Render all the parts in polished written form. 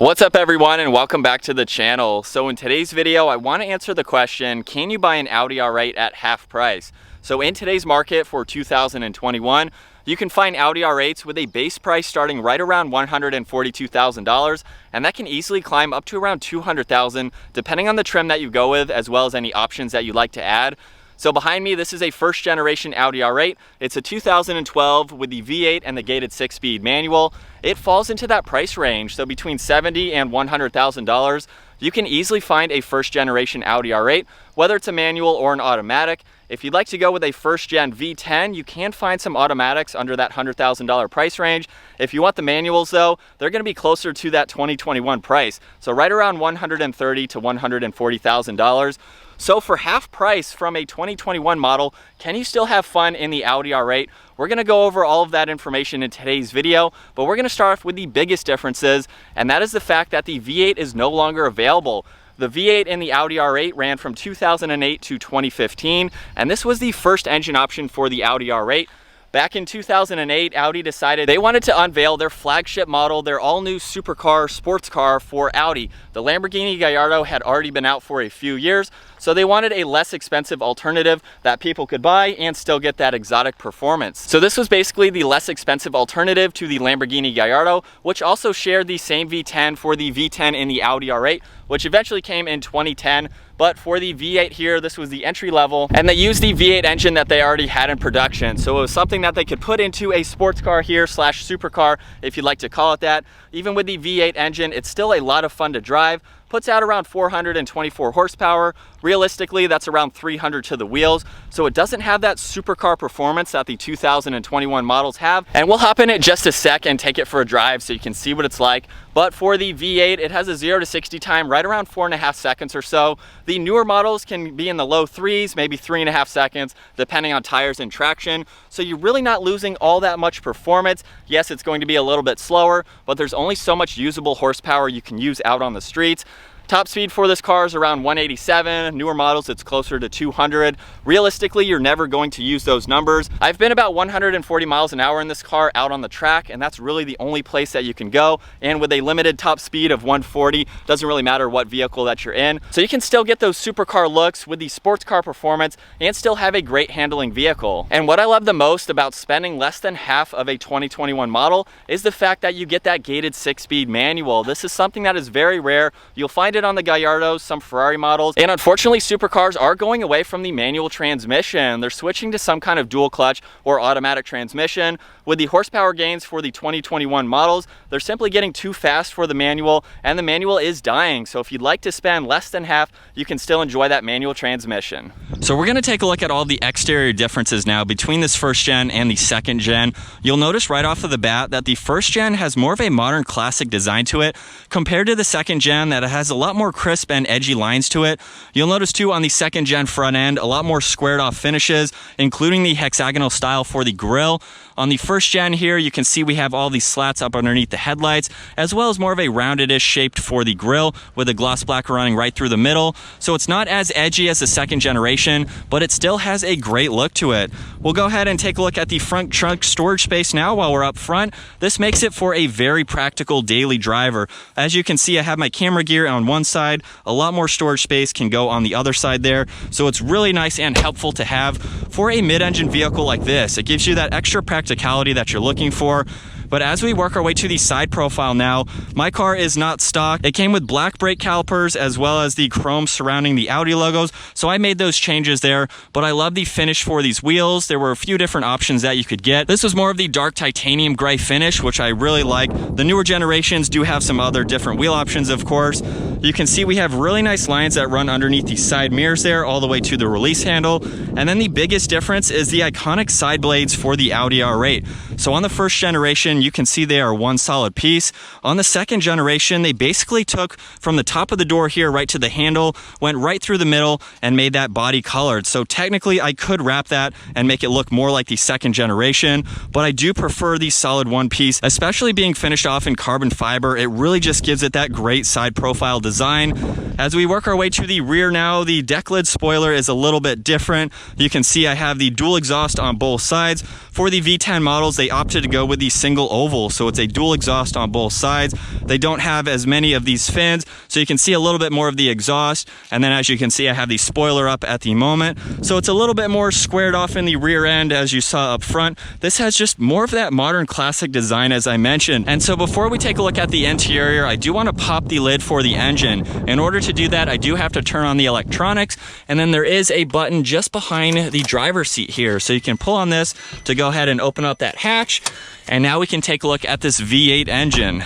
What's up everyone, and welcome back to the channel. So in today's video, I want to answer the question, can you buy an Audi R8 at half price? So in today's market for 2021, you can find Audi R8s with a base price starting right around $142,000, and that can easily climb up to around $200,000 depending on the trim that you go with, as well as any options that you'd like to add. So behind me, this is a first generation Audi R8. It's a 2012 with the V8 and the gated 6-speed manual. It falls into that price range, so between $70,000 and $100,000. You can easily find a first generation Audi R8, whether it's a manual or an automatic. If you'd like to go with a first gen V10, you can find some automatics under that $100,000 price range. If you want the manuals though, they're gonna be closer to that 2021 price. So right around $130,000 to $140,000. So for half price from a 2021 model, can you still have fun in the Audi R8? We're gonna go over all of that information in today's video, but we're gonna start off with the biggest differences, and that is the fact that the V8 is no longer available. The V8 in the Audi R8 ran from 2008 to 2015, and this was the first engine option for the Audi R8. Back in 2008, Audi decided they wanted to unveil their flagship model, their all-new supercar sports car for Audi. The Lamborghini Gallardo had already been out for a few years, so they wanted a less expensive alternative that people could buy and still get that exotic performance. So this was basically the less expensive alternative to the Lamborghini Gallardo, which also shared the same V10 for the V10 in the Audi R8, which eventually came in 2010. But for the V8 here, this was the entry level, and they used the V8 engine that they already had in production. So it was something that they could put into a sports car here slash supercar, if you'd like to call it that. Even with the V8 engine, it's still a lot of fun to drive. Puts out around 424 horsepower. Realistically, that's around 300 to the wheels. So it doesn't have that supercar performance that the 2021 models have. And we'll hop in it just a sec and take it for a drive so you can see what it's like. But for the V8, it has a 0 to 60 time right around 4.5 seconds or so. The newer models can be in the low 3s, maybe 3.5 seconds, depending on tires and traction. So you're really not losing all that much performance. Yes, it's going to be a little bit slower, but there's only so much usable horsepower you can use out on the streets. Top speed for this car is around 187. Newer models, it's closer to 200. Realistically, you're never going to use those numbers. I've been about 140 miles an hour in this car out on the track, and that's really the only place that you can go. And with a limited top speed of 140, doesn't really matter what vehicle that you're in. So you can still get those supercar looks with the sports car performance and still have a great handling vehicle. And what I love the most about spending less than half of a 2021 model is the fact that you get that gated 6-speed manual. This is something that is very rare. You'll find it on the Gallardos, some Ferrari models, and unfortunately supercars are going away from the manual transmission. They're switching to some kind of dual clutch or automatic transmission. With the horsepower gains for the 2021 models, they're simply getting too fast for the manual, and the manual is dying. So if you'd like to spend less than half, you can still enjoy that manual transmission. So we're going to take a look at all the exterior differences now between this first gen and the second gen. You'll notice right off of the bat that the first gen has more of a modern classic design to it compared to the second gen that has a lot more crisp and edgy lines to it. You'll notice too on the second gen front end, a lot more squared off finishes, including the hexagonal style for the grille. On the first gen here, you can see we have all these slats up underneath the headlights, as well as more of a rounded-ish shaped for the grille with a gloss black running right through the middle. So it's not as edgy as the second generation, but it still has a great look to it. We'll go ahead and take a look at the front trunk storage space now while we're up front. This makes it for a very practical daily driver. As you can see, I have my camera gear on one side. A lot more storage space can go on the other side there. So it's really nice and helpful to have for a mid-engine vehicle like this. It gives you that extra practicality that you're looking for. But as we work our way to the side profile now, my car is not stock. It came with black brake calipers as well as the chrome surrounding the Audi logos, so I made those changes there. But I love the finish for these wheels. There were a few different options that you could get. This was more of the dark titanium gray finish, which I really like. The newer generations do have some other different wheel options, of course. You can see we have really nice lines that run underneath the side mirrors there all the way to the release handle. And then the biggest difference is the iconic side blades for the Audi R8. So on the first generation, you can see they are one solid piece. On the second generation, they basically took from the top of the door here right to the handle, went right through the middle, and made that body colored. So technically, I could wrap that and make it look more like the second generation, but I do prefer the solid one piece, especially being finished off in carbon fiber. It really just gives it that great side profile design. As we work our way to the rear now, the deck lid spoiler is a little bit different. You can see I have the dual exhaust on both sides. For the V10 models, they opted to go with the single oval, so it's a dual exhaust on both sides. They don't have as many of these fins, so you can see a little bit more of the exhaust. And then as you can see, I have the spoiler up at the moment, so it's a little bit more squared off in the rear end as you saw up front. This has just more of that modern classic design, as I mentioned. And so before we take a look at the interior, I do want to pop the lid for the engine. In order to do that, I do have to turn on the electronics, and then there is a button just behind the driver's seat here, so you can pull on this to go ahead and open up that hatch. And now we can take a look at this V8 engine.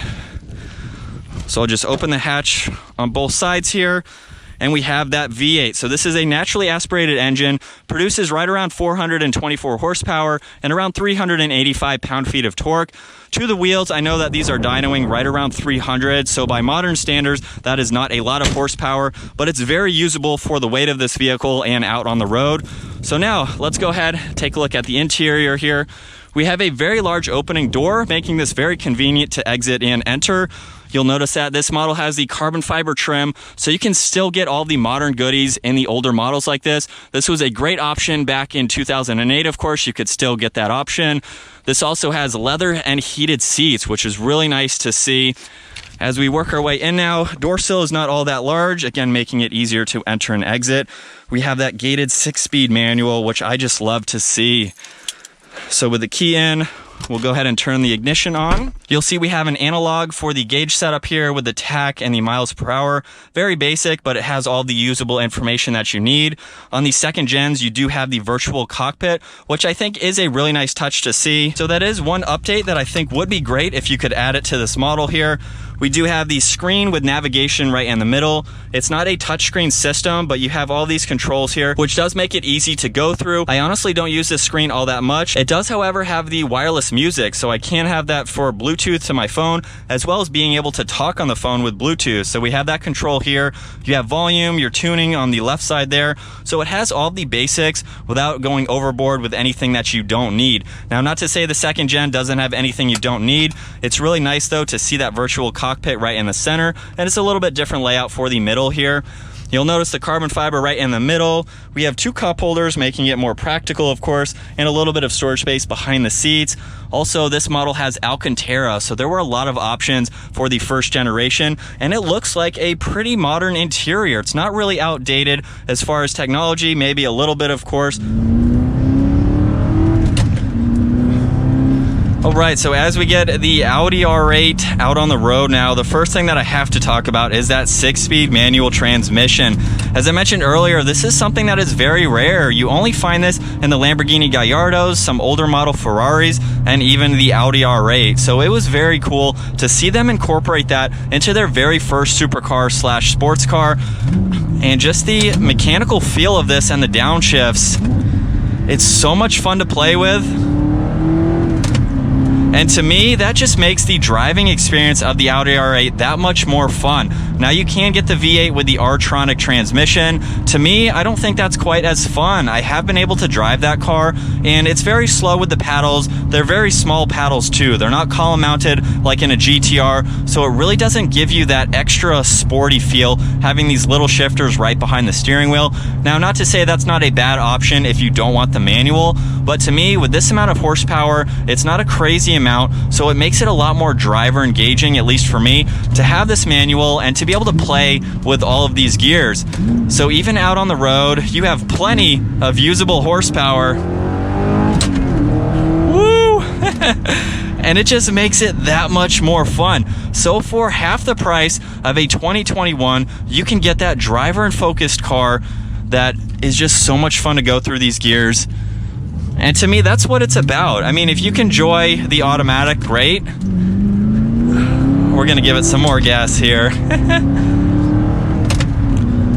So I'll just open the hatch on both sides here, and we have that V8. So this is a naturally aspirated engine, produces right around 424 horsepower and around 385 pound-feet of torque. To the wheels, I know that these are dynoing right around 300, so by modern standards, that is not a lot of horsepower, but it's very usable for the weight of this vehicle and out on the road. So now, let's go ahead, take a look at the interior here. We have a very large opening door, making this very convenient to exit and enter. You'll notice that this model has the carbon fiber trim, so you can still get all the modern goodies in the older models like this. This was a great option back in 2008, of course. You could still get that option. This also has leather and heated seats, which is really nice to see. As we work our way in now, door sill is not all that large, again, making it easier to enter and exit. We have that gated 6-speed manual, which I just love to see. So with the key in, we'll go ahead and turn the ignition on. You'll see we have an analog for the gauge setup here with the tach and the miles per hour. Very basic, but it has all the usable information that you need. On the second gens, you do have the virtual cockpit, which I think is a really nice touch to see. So that is one update that I think would be great if you could add it to this model here. We do have the screen with navigation right in the middle. It's not a touchscreen system, but you have all these controls here, which does make it easy to go through. I honestly don't use this screen all that much. It does, however, have the wireless music, so I can have that for Bluetooth to my phone, as well as being able to talk on the phone with Bluetooth. So we have that control here. You have volume, your tuning on the left side there. So it has all the basics without going overboard with anything that you don't need. Now, not to say the second gen doesn't have anything you don't need. It's really nice, though, to see that virtual cockpit right in the center, and it's a little bit different layout for the middle here. You'll notice the carbon fiber right in the middle. We have 2 cup holders, making it more practical, of course, and a little bit of storage space behind the seats. Also, this model has Alcantara, so there were a lot of options for the first generation, and it looks like a pretty modern interior. It's not really outdated as far as technology, maybe a little bit, of course. Alright, so as we get the Audi R8 out on the road now, the first thing that I have to talk about is that 6-speed manual transmission. As I mentioned earlier, this is something that is very rare. You only find this in the Lamborghini Gallardos, some older model Ferraris, and even the Audi R8. So it was very cool to see them incorporate that into their very first supercar / sports car. And just the mechanical feel of this and the downshifts, it's so much fun to play with. And to me, that just makes the driving experience of the Audi R8 that much more fun. Now, you can get the V8 with the R-tronic transmission. To me, I don't think that's quite as fun. I have been able to drive that car, and it's very slow with the paddles. They're very small paddles too. They're not column mounted like in a GTR, so it really doesn't give you that extra sporty feel having these little shifters right behind the steering wheel. Now, not to say that's not a bad option if you don't want the manual, but to me, with this amount of horsepower, it's not a crazy amount, so it makes it a lot more driver engaging, at least for me, to have this manual and to be able to play with all of these gears. So even out on the road, you have plenty of usable horsepower. Woo! And it just makes it that much more fun. So for half the price of a 2021, you can get that driver and focused car that is just so much fun to go through these gears. And to me, that's what it's about. I mean, if you can enjoy the automatic, great. We're gonna give it some more gas here.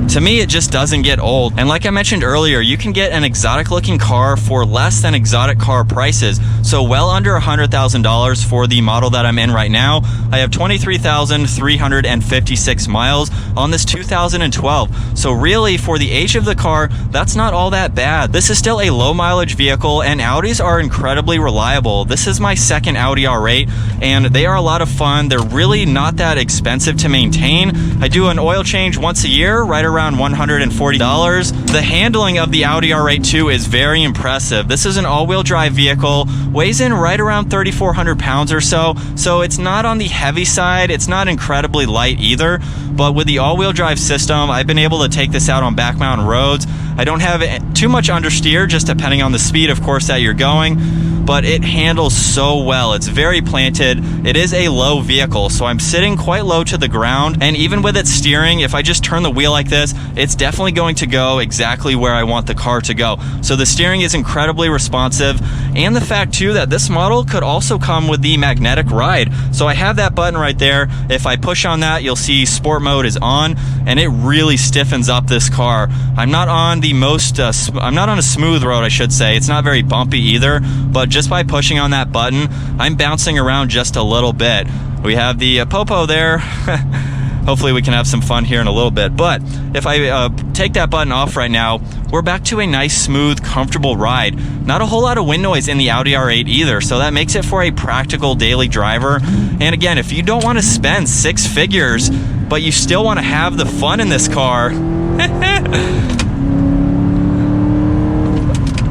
To me, it just doesn't get old. And like I mentioned earlier, you can get an exotic looking car for less than exotic car prices. So well under $100,000 for the model that I'm in right now. I have 23,356 miles on this 2012. So really, for the age of the car, that's not all that bad. This is still a low mileage vehicle, and Audis are incredibly reliable. This is my second Audi R8, and they are a lot of fun. They're really not that expensive to maintain. I do an oil change once a year, right around around $140. The handling of the Audi R8 II is very impressive. This is an all-wheel drive vehicle, weighs in right around 3,400 pounds or so, so it's not on the heavy side, it's not incredibly light either, but with the all-wheel drive system, I've been able to take this out on back mountain roads. I don't have too much understeer, just depending on the speed, of course, that you're going, but it handles so well. It's very planted. It is a low vehicle, so I'm sitting quite low to the ground, and even with its steering, if I just turn the wheel like this, it's definitely going to go exactly where I want the car to go. So the steering is incredibly responsive, and the fact too that this model could also come with the magnetic ride. So I have that button right there. If I push on that, you'll see sport mode is on, and it really stiffens up this car. I'm not on the most, I'm not on a smooth road, I should say. It's not very bumpy either, but just by pushing on that button, I'm bouncing around just a little bit. We have the popo there. Hopefully we can have some fun here in a little bit. But if I take that button off right now, we're back to a nice, smooth, comfortable ride. Not a whole lot of wind noise in the Audi R8 either, so that makes it for a practical daily driver. And again, if you don't want to spend six figures, but you still want to have the fun in this car,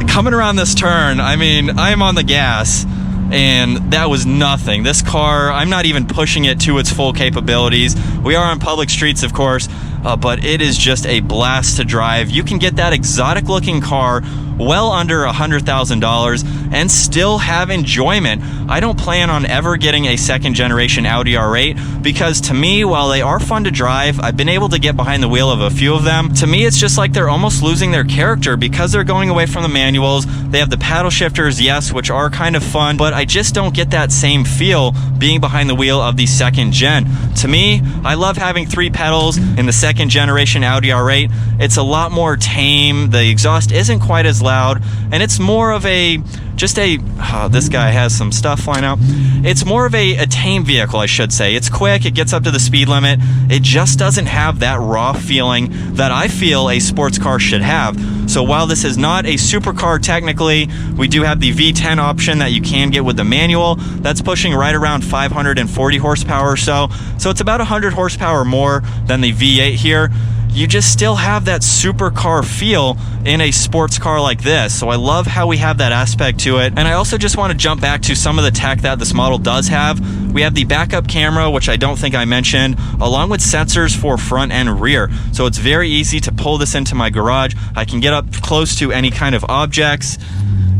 coming around this turn, I mean, I'm on the gas, and that was nothing. This car, I'm not even pushing it to its full capabilities. We are on public streets, of course, but it is just a blast to drive. You can get that exotic looking car well under $100,000 and still have enjoyment. I don't plan on ever getting a second generation Audi R8 because to me, while they are fun to drive, I've been able to get behind the wheel of a few of them. To me, it's just like they're almost losing their character because they're going away from the manuals. They have the paddle shifters, yes, which are kind of fun, but I just don't get that same feel being behind the wheel of the second gen. To me, I love having three pedals in the second generation Audi R8. It's a lot more tame. The exhaust isn't quite as loud, and it's more of a this guy has some stuff flying out. It's more of a tame vehicle, I should say. It's quick, it gets up to the speed limit. It just doesn't have that raw feeling that I feel a sports car should have. So while this is not a supercar technically, we do have the V10 option that you can get with the manual. That's pushing right around 540 horsepower or so. So it's about 100 horsepower more than the V8 here. You just still have that supercar feel in a sports car like this. So I love how we have that aspect to it. And I also just want to jump back to some of the tech that this model does have. We have the backup camera, which I don't think I mentioned, along with sensors for front and rear. So it's very easy to pull this into my garage. I can get up close to any kind of objects,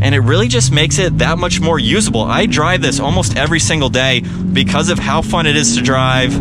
and it really just makes it that much more usable. I drive this almost every single day because of how fun it is to drive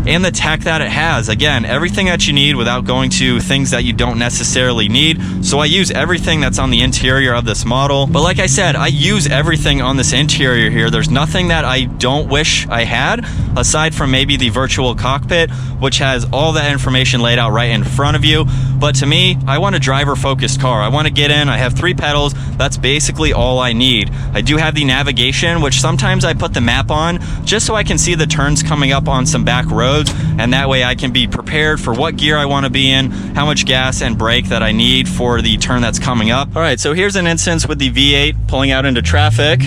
and the tech that it has. Again, everything that you need without going to things that you don't necessarily need. So I use everything that's on the interior of this model. But like I said, I use everything on this interior here. There's nothing that I don't wish I had, aside from maybe the virtual cockpit, which has all that information laid out right in front of you. But to me, I want a driver-focused car. I want to get in, I have three pedals, that's basically all I need. I do have the navigation, which sometimes I put the map on, just so I can see the turns coming up on some back roads, and that way I can be prepared for what gear I want to be in, how much gas and brake that I need for the turn that's coming up. All right, so here's an instance with the V8 pulling out into traffic.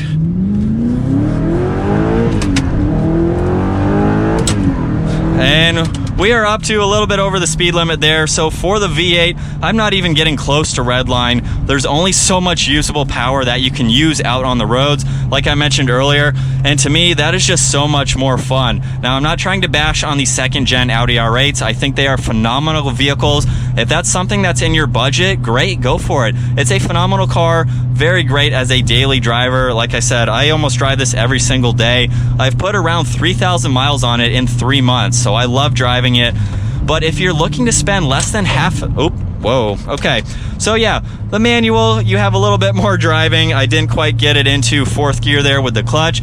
And we are up to a little bit over the speed limit there. So for the V8, I'm not even getting close to red line. There's only so much usable power that you can use out on the roads, like I mentioned earlier. And to me, that is just so much more fun. Now, I'm not trying to bash on the second gen Audi R8s. I think they are phenomenal vehicles. If that's something that's in your budget, great, go for it. It's a phenomenal car, very great as a daily driver. Like I said, I almost drive this every single day. I've put around 3,000 miles on it in 3 months, so I love driving it. But if you're looking to spend less than half, okay. So yeah, the manual, you have a little bit more driving. I didn't quite get it into fourth gear there with the clutch.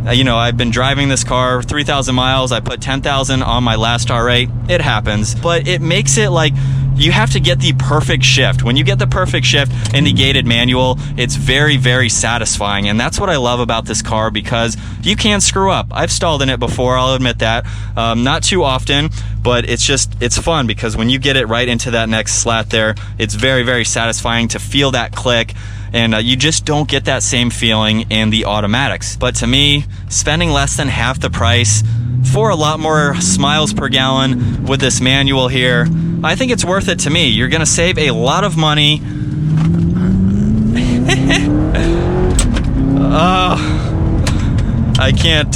You know, I've been driving this car 3,000 miles. I put 10,000 on my last R8. It happens, but it makes it like you have to get the perfect shift. When you get the perfect shift in the gated manual, it's very, very satisfying. And that's what I love about this car, because you can screw up. I've stalled in it before, I'll admit that. Not too often, but it's fun because when you get it right into that next slat there, it's very, very satisfying to feel that click. And you just don't get that same feeling in the automatics. But to me, spending less than half the price for a lot more miles per gallon with this manual here, I think it's worth it to me. You're gonna save a lot of money. I can't,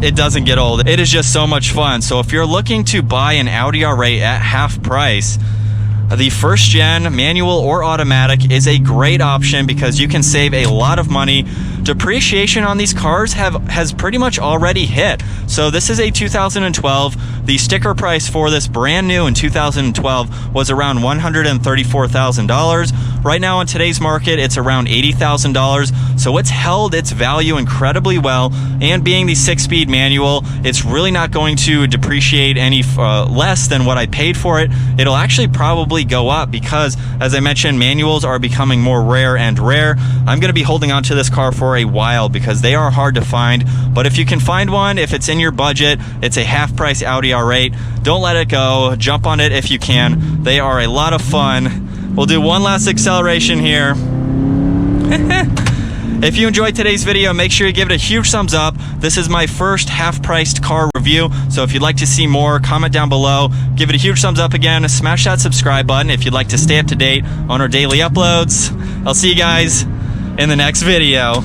it doesn't get old. It is just so much fun. So if you're looking to buy an Audi R8 at half price, the first gen manual or automatic is a great option because you can save a lot of money. Depreciation on these cars has pretty much already hit. So this is a 2012. The sticker price for this brand new in 2012 was around $134,000. Right now in today's market, it's around $80,000. So it's held its value incredibly well. And being the 6-speed manual, it's really not going to depreciate any less than what I paid for it. It'll actually probably go up because, as I mentioned, manuals are becoming more rare and rare. I'm going to be holding on to this car for a while because they are hard to find. But if you can find one, if it's in your budget, it's a half-price Audi R8. Don't let it go. Jump on it if you can. They are a lot of fun. We'll do one last acceleration here. If you enjoyed today's video, make sure you give it a huge thumbs up. This is my first half-priced car review, so if you'd like to see more, comment down below. Give it a huge thumbs up again. Smash that subscribe button if you'd like to stay up to date on our daily uploads. I'll see you guys in the next video.